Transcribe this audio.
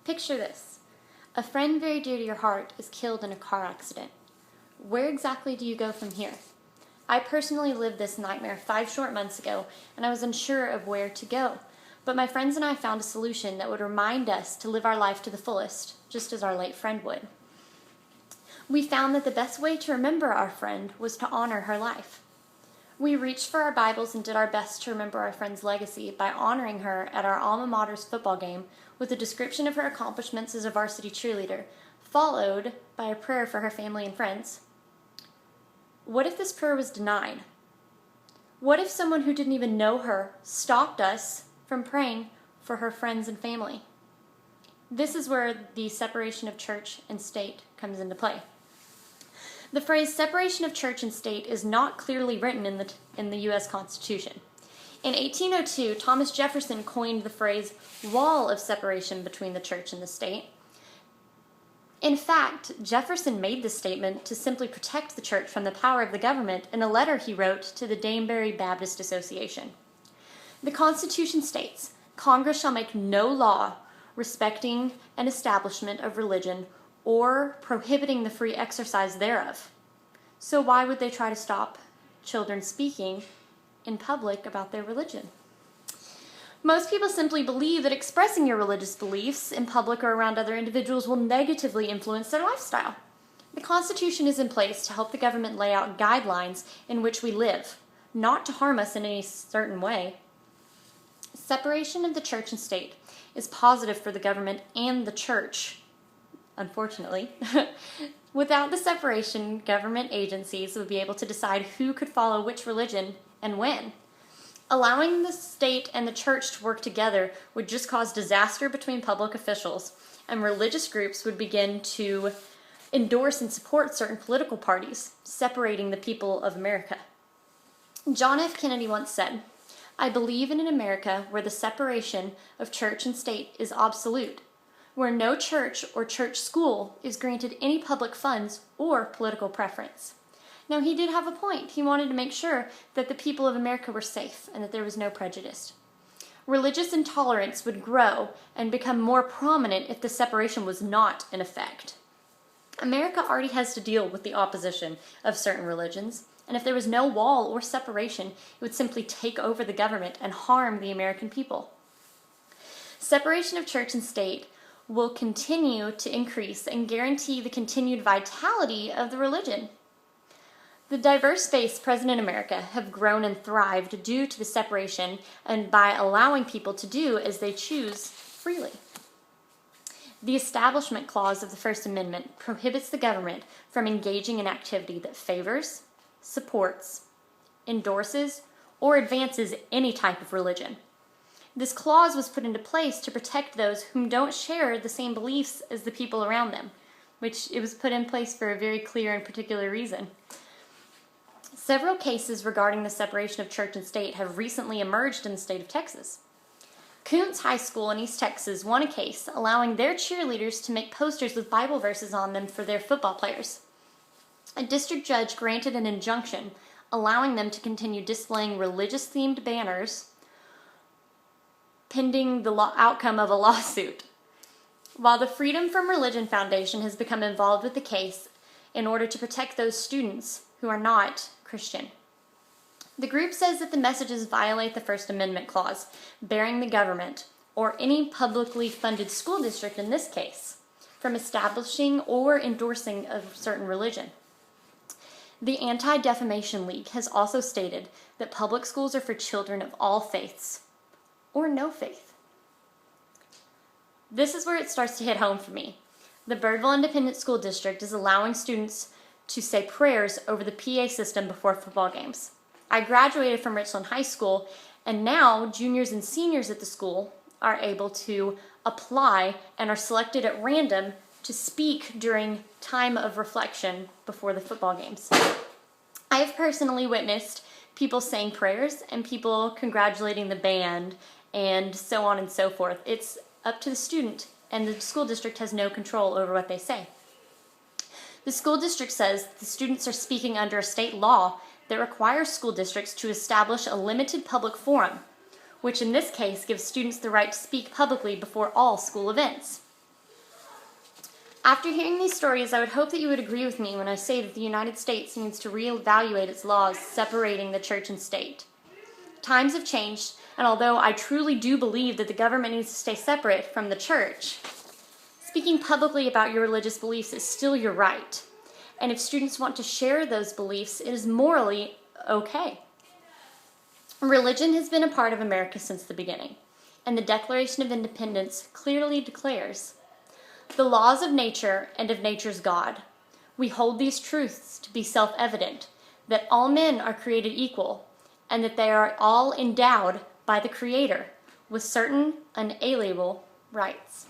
Picture this. A friend very dear to your heart is killed in a car accident. Where exactly do you go from here? I personally lived this nightmare 5 short months ago, and I was unsure of where to go. But my friends and I found a solution that would remind us to live our life to the fullest, just as our late friend would. We found that the best way to remember our friend was to honor her life. We reached for our Bibles and did our best to remember our friend's legacy by honoring her at our alma mater's football game with a description of her accomplishments as a varsity cheerleader, followed by a prayer for her family and friends. What if this prayer was denied? What if someone who didn't even know her stopped us from praying for her friends and family? This is where the separation of church and state comes into play. The phrase separation of church and state is not clearly written in the U.S. Constitution. In 1802, Thomas Jefferson coined the phrase wall of separation between the church and the state. In fact, Jefferson made this statement to simply protect the church from the power of the government in a letter he wrote to the Danbury Baptist Association. The Constitution states, "Congress shall make no law respecting an establishment of religion or prohibiting the free exercise thereof." So why would they try to stop children speaking in public about their religion? Most people simply believe that expressing your religious beliefs in public or around other individuals will negatively influence their lifestyle. The Constitution is in place to help the government lay out guidelines in which we live, not to harm us in any certain way. Separation of the church and state is positive for the government and the church, unfortunately. Without the separation, government agencies would be able to decide who could follow which religion and when. Allowing the state and the church to work together would just cause disaster between public officials, and religious groups would begin to endorse and support certain political parties, separating the people of America. John F. Kennedy once said, "I believe in an America where the separation of church and state is absolute, where no church or church school is granted any public funds or political preference." Now, he did have a point. He wanted to make sure that the people of America were safe and that there was no prejudice. Religious intolerance would grow and become more prominent if the separation was not in effect. America already has to deal with the opposition of certain religions, and if there was no wall or separation, it would simply take over the government and harm the American people. Separation of church and state will continue to increase and guarantee the continued vitality of the religion. The diverse faiths present in America have grown and thrived due to the separation and by allowing people to do as they choose freely. The Establishment Clause of the First Amendment prohibits the government from engaging in activity that favors, supports, endorses, or advances any type of religion. This clause was put into place to protect those whom don't share the same beliefs as the people around them, which it was put in place for a very clear and particular reason. Several cases regarding the separation of church and state have recently emerged in the state of Texas. Kuntz High School in East Texas won a case allowing their cheerleaders to make posters with Bible verses on them for their football players. A district judge granted an injunction allowing them to continue displaying religious-themed banners pending the outcome of a lawsuit. While the Freedom from Religion Foundation has become involved with the case in order to protect those students who are not Christian. The group says that the messages violate the First Amendment clause, barring the government, or any publicly funded school district in this case, from establishing or endorsing a certain religion. The Anti-Defamation League has also stated that public schools are for children of all faiths, or no faith. This is where it starts to hit home for me. The Birdville Independent School District is allowing students to say prayers over the PA system before football games. I graduated from Richland High School, and now juniors and seniors at the school are able to apply and are selected at random to speak during time of reflection before the football games. I have personally witnessed people saying prayers and people congratulating the band and so on and so forth. It's up to the student, and the school district has no control over what they say. The school district says the students are speaking under a state law that requires school districts to establish a limited public forum, which in this case gives students the right to speak publicly before all school events. After hearing these stories, I would hope that you would agree with me when I say that the United States needs to reevaluate its laws separating the church and state. Times have changed, and although I truly do believe that the government needs to stay separate from the church, speaking publicly about your religious beliefs is still your right. And if students want to share those beliefs, it is morally okay. Religion has been a part of America since the beginning, and the Declaration of Independence clearly declares the laws of nature and of nature's God. We hold these truths to be self-evident, that all men are created equal, and that they are all endowed by the Creator with certain unalienable rights.